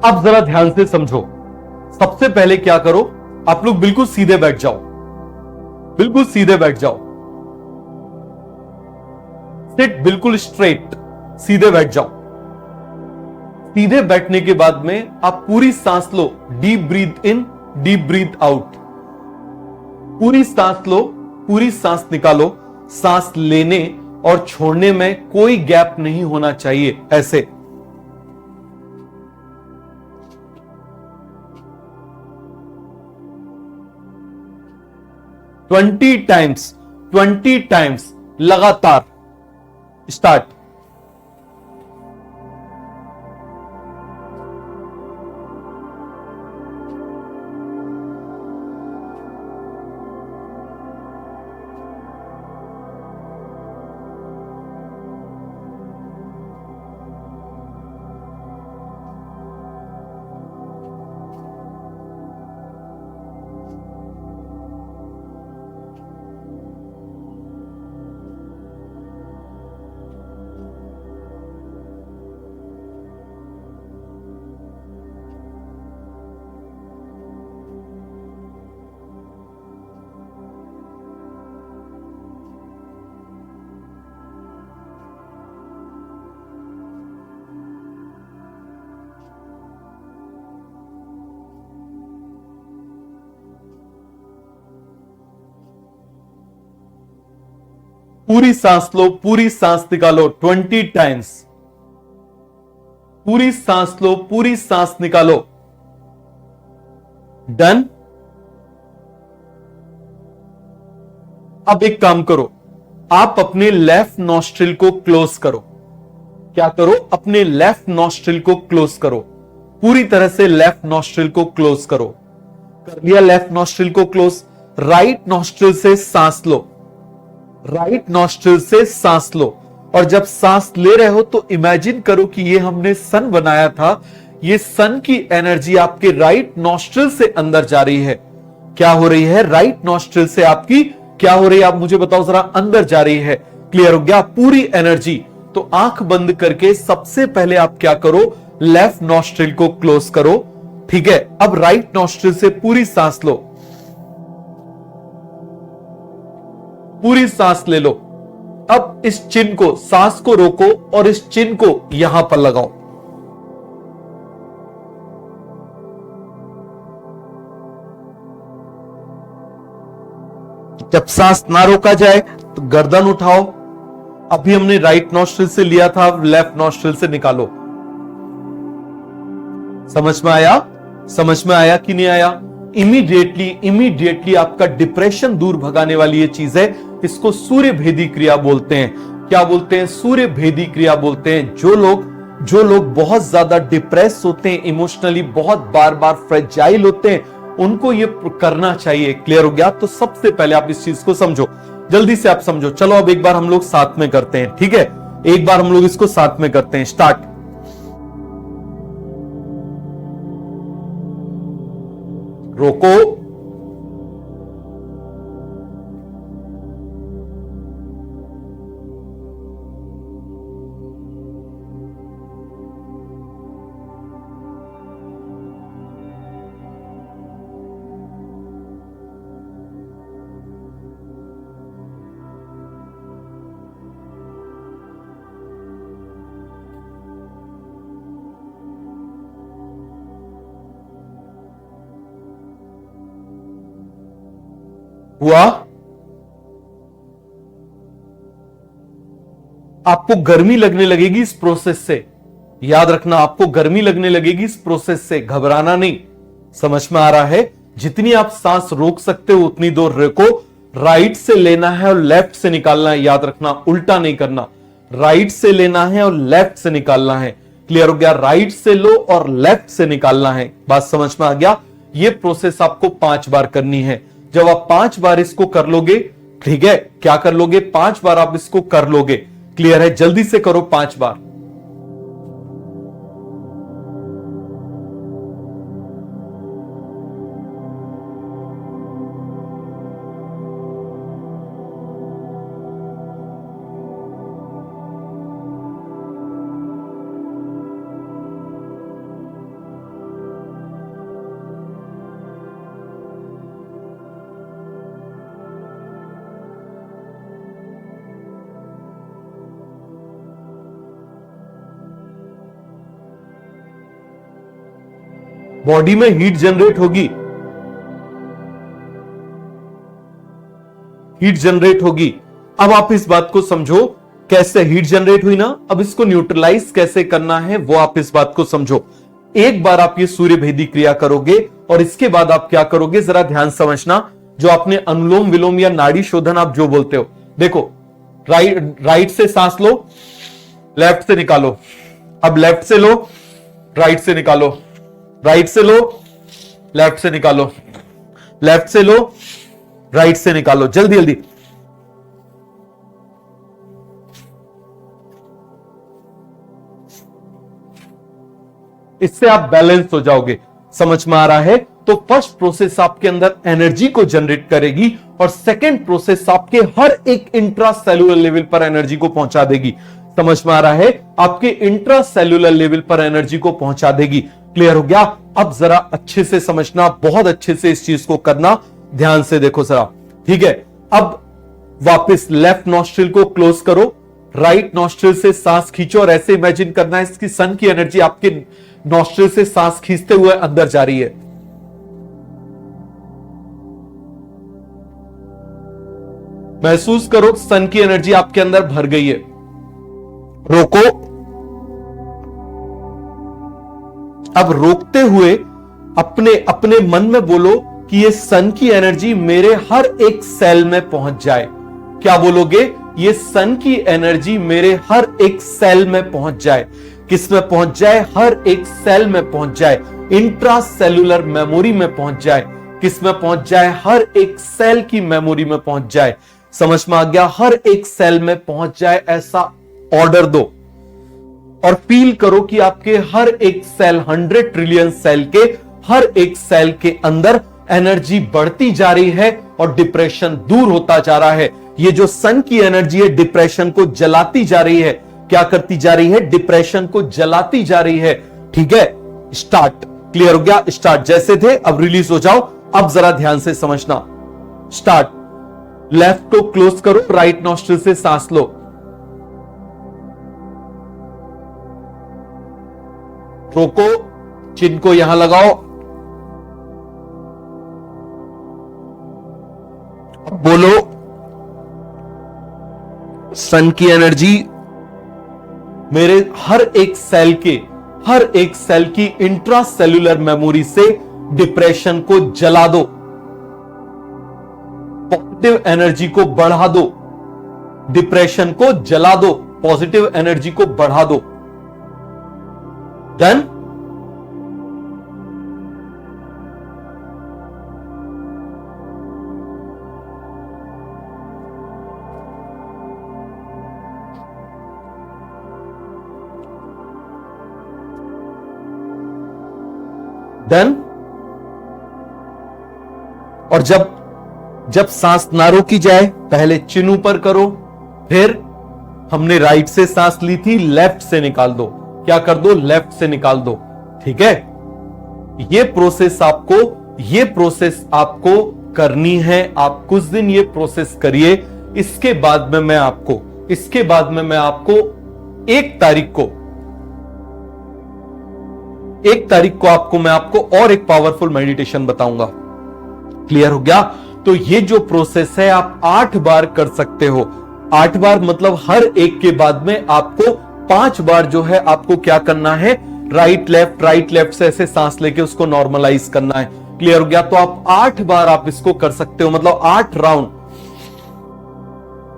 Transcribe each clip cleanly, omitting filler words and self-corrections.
अब जरा ध्यान से समझो। सबसे पहले क्या करो, आप लोग बिल्कुल सीधे बैठ जाओ, बिल्कुल सीधे बैठ जाओ। सिट बिल्कुल स्ट्रेट, सीधे बैठ जाओ। सीधे बैठने के बाद में आप पूरी सांस लो, डीप ब्रीथ इन, डीप ब्रीथ आउट। पूरी सांस लो, पूरी सांस निकालो। सांस लेने और छोड़ने में कोई गैप नहीं होना चाहिए, ऐसे। ट्वेंटी टाइम्स, 20 टाइम्स लगातार। स्टार्ट। पूरी सांस लो, पूरी सांस निकालो, 20 टाइम्स। पूरी सांस लो, पूरी सांस निकालो। डन। अब एक काम करो, आप अपने लेफ्ट नॉस्ट्रिल को क्लोज करो। क्या करो? अपने लेफ्ट नॉस्ट्रिल को क्लोज करो। पूरी तरह से लेफ्ट नॉस्ट्रिल को क्लोज करो। कर लिया लेफ्ट नॉस्ट्रिल को क्लोज। राइट नॉस्ट्रिल से सांस लो, राइट नॉस्ट्रिल से सांस लो। और जब सांस ले रहे हो तो इमेजिन करो कि ये हमने सन बनाया था, ये सन की एनर्जी आपके राइट नॉस्ट्रिल से अंदर जा रही है। क्या हो रही है? राइट नॉस्ट्रिल से आपकी क्या हो रही है? आप मुझे बताओ जरा। अंदर जा रही है। क्लियर हो गया? पूरी एनर्जी। तो आंख बंद करके सबसे पहले आप क्या करो? लेफ्ट नॉस्ट्रिल को क्लोज करो। ठीक है, अब राइट नॉस्ट्रिल से पूरी सांस लो, पूरी सांस ले लो। अब इस चिन्ह को, सांस को रोको और इस चिन्ह को यहां पर लगाओ। जब सांस ना रोका जाए तो गर्दन उठाओ। अभी हमने राइट नॉस्ट्रिल से लिया था, लेफ्ट नॉस्ट्रिल से निकालो। समझ में आया? समझ में आया कि नहीं आया? इमीडिएटली आपका डिप्रेशन दूर भगाने वाली ये चीज है। इसको सूर्य भेदी क्रिया बोलते हैं। क्या बोलते हैं? सूर्य भेदी क्रिया बोलते हैं। जो लोग बहुत ज्यादा डिप्रेस होते हैं, इमोशनली बहुत बार बार फ्रेजाइल होते हैं, उनको ये करना चाहिए। क्लियर हो गया? तो सबसे पहले आप इस चीज को समझो, जल्दी से आप समझो। चलो अब एक बार हम लोग साथ में करते हैं, ठीक है? एक बार हम लोग इसको साथ में करते हैं। स्टार्ट। रोको, हुआ? आपको गर्मी लगने लगेगी इस प्रोसेस से। याद रखना, आपको गर्मी लगने लगेगी इस प्रोसेस से, घबराना नहीं। समझ में आ रहा है? जितनी आप सांस रोक सकते हो उतनी देर रोको। राइट से लेना है और लेफ्ट से निकालना है। याद रखना, उल्टा नहीं करना। राइट से लेना है और लेफ्ट से निकालना है। क्लियर हो गया? राइट से लो और लेफ्ट से निकालना है। बात समझ में आ गया? ये प्रोसेस आपको 5 बार करनी है। जब आप 5 बार इसको कर लोगे, ठीक है, क्या कर लोगे? 5 बार आप इसको कर लोगे। क्लियर है? जल्दी से करो 5 बार। बॉडी में हीट जनरेट होगी, हीट जनरेट होगी। अब आप इस बात को समझो, कैसे हीट जनरेट हुई ना, अब इसको न्यूट्रलाइज कैसे करना है वो आप इस बात को समझो। एक बार आप ये सूर्य भेदी क्रिया करोगे और इसके बाद आप क्या करोगे, जरा ध्यान समझना। जो आपने अनुलोम विलोम या नाड़ी शोधन आप जो बोलते हो, देखो राइट से सांस लो, लेफ्ट से निकालो, अब लेफ्ट से लो, राइट से निकालो, राइट से लो, लेफ्ट से निकालो, लेफ्ट से लो, राइट से निकालो, जल्दी जल्दी। इससे आप बैलेंस हो जाओगे। समझ में आ रहा है? तो फर्स्ट प्रोसेस आपके अंदर एनर्जी को जनरेट करेगी और सेकंड प्रोसेस आपके हर एक इंट्रा सेलुलर लेवल पर एनर्जी को पहुंचा देगी। समझ में आ रहा है? आपके इंट्रा सेलुलर लेवल पर एनर्जी को पहुंचा देगी। क्लियर हो गया? अब जरा अच्छे से समझना, बहुत अच्छे से इस चीज को करना, ध्यान से देखो जरा, ठीक है? अब वापस लेफ्ट नॉस्ट्रिल को क्लोज करो, राइट नॉस्ट्रिल से सांस खींचो और ऐसे इमेजिन करना है इसकी सन की एनर्जी आपके नॉस्ट्रिल से सांस खींचते हुए अंदर जा रही है। महसूस करो सन की एनर्जी आपके अंदर भर गई है। रोको, अब रोकते हुए अपने अपने मन में बोलो कि ये सन की एनर्जी मेरे हर एक सेल में पहुंच जाए। क्या बोलोगे? ये सन की एनर्जी मेरे हर एक सेल में पहुंच जाए। किस में पहुंच जाए? हर एक सेल में पहुंच जाए, इंट्रा सेलुलर मेमोरी में पहुंच जाए। किस में पहुंच जाए? हर एक सेल की मेमोरी में पहुंच जाए। समझ में आ गया? हर एक सेल में पहुंच जाए, ऐसा ऑर्डर दो और फील करो कि आपके हर एक सेल, 100 ट्रिलियन सेल के हर एक सेल के अंदर एनर्जी बढ़ती जा रही है और डिप्रेशन दूर होता जा रहा है। ये जो सन की एनर्जी है डिप्रेशन को जलाती जा रही है। क्या करती जा रही है? डिप्रेशन को जलाती जा रही है। ठीक है, स्टार्ट। क्लियर हो गया? स्टार्ट जैसे थे अब रिलीज हो जाओ। अब जरा ध्यान से समझना। स्टार्ट। लेफ्ट को क्लोज करो, राइट नॉस्ट्रिल से सांस लो। रोको, चिन को यहां लगाओ। बोलो सन की एनर्जी मेरे हर एक सेल की इंट्रा सेलुलर मेमोरी से डिप्रेशन को जला दो, पॉजिटिव एनर्जी को बढ़ा दो। डिप्रेशन को जला दो, पॉजिटिव एनर्जी को बढ़ा दो। डन? डन? और जब सांस ना रोकी जाए, पहले चिन ऊपर करो, फिर हमने राइट से सांस ली थी, लेफ्ट से निकाल दो। क्या कर दो? लेफ्ट से निकाल दो। ठीक है? ये प्रोसेस आपको करनी है। आप कुछ दिन ये प्रोसेस करिए। इसके बाद में मैं आपको 1 तारीख को मैं आपको और एक पावरफुल मेडिटेशन बताऊंगा। क्लियर हो गया? तो ये जो प्रोसेस है आप 8 बार कर सकते हो। 8 बार मतलब हर एक के बाद में आपको 5 बार जो है आपको क्या करना है? राइट लेफ्ट से ऐसे सांस लेके उसको नॉर्मलाइज करना है। क्लियर हो गया? तो आप 8 बार आप इसको कर सकते हो, मतलब 8 राउंड।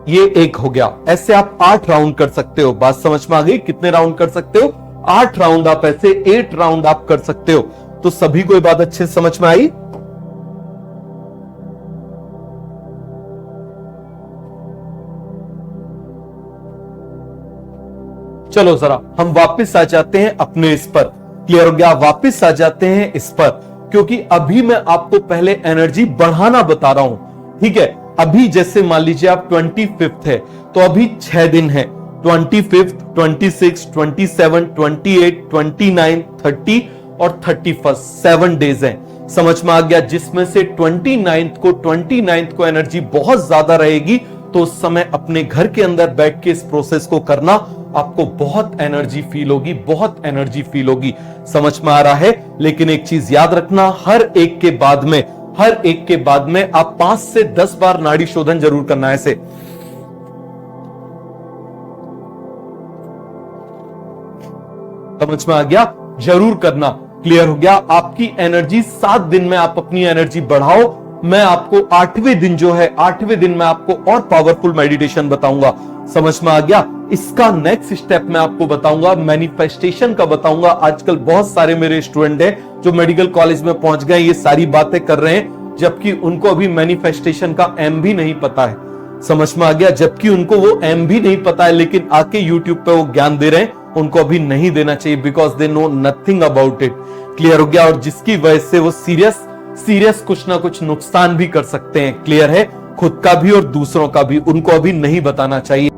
ये एक हो गया। ऐसे आप 8 राउंड कर सकते हो। बात समझ में आ गई? कितने राउंड कर सकते हो? 8 राउंड। आप ऐसे 8 राउंड आप कर सकते हो। तो सभी को ये बात अच्छे से समझ में आई? चलो जरा हम वापस आ जाते हैं अपने इस पर। क्लियर हो गया? वापस आ जाते हैं इस पर, क्योंकि अभी मैं आपको पहले एनर्जी बढ़ाना बता रहा हूं। ठीक है? अभी जैसे मान लीजिए आप 25th है, तो अभी 6 दिन है। 25th, 26, 27, 28, 29, 30 और 31 7 डेज हैं। समझ में आ गया? जिसमें से 29th को एनर्जी बहुत ज्यादा रहेगी, तो उस समय अपने घर के अंदर बैठ के इस प्रोसेस को करना। आपको बहुत एनर्जी फील होगी, बहुत एनर्जी फील होगी। समझ में आ रहा है? लेकिन एक चीज याद रखना, हर एक के बाद में आप 5 से 10 बार नाड़ी शोधन जरूर करना है। ऐसे समझ में आ गया? जरूर करना। क्लियर हो गया? आपकी एनर्जी 7 दिन में आप अपनी एनर्जी बढ़ाओ। मैं आपको 8वें दिन जो है, 8वें दिन मैं आपको और पावरफुल मेडिटेशन बताऊंगा। समझ में आ गया? इसका नेक्स्ट स्टेप मैं आपको बताऊंगा, मैनिफेस्टेशन का बताऊंगा। आजकल बहुत सारे मेरे स्टूडेंट हैं जो मेडिकल कॉलेज में पहुंच गए, ये सारी बातें कर रहे हैं, जबकि उनको अभी मैनिफेस्टेशन का एम भी नहीं पता है। समझ में आ गया? जबकि उनको वो एम भी नहीं पता है, लेकिन आके यूट्यूब पे वो ज्ञान दे रहे हैं। उनको अभी नहीं देना चाहिए, because they know nothing about it. Clear हो गया? और जिसकी वजह से वो सीरियस कुछ ना कुछ नुकसान भी कर सकते हैं। क्लियर है? खुद का भी और दूसरों का भी, उनको अभी नहीं बताना चाहिए।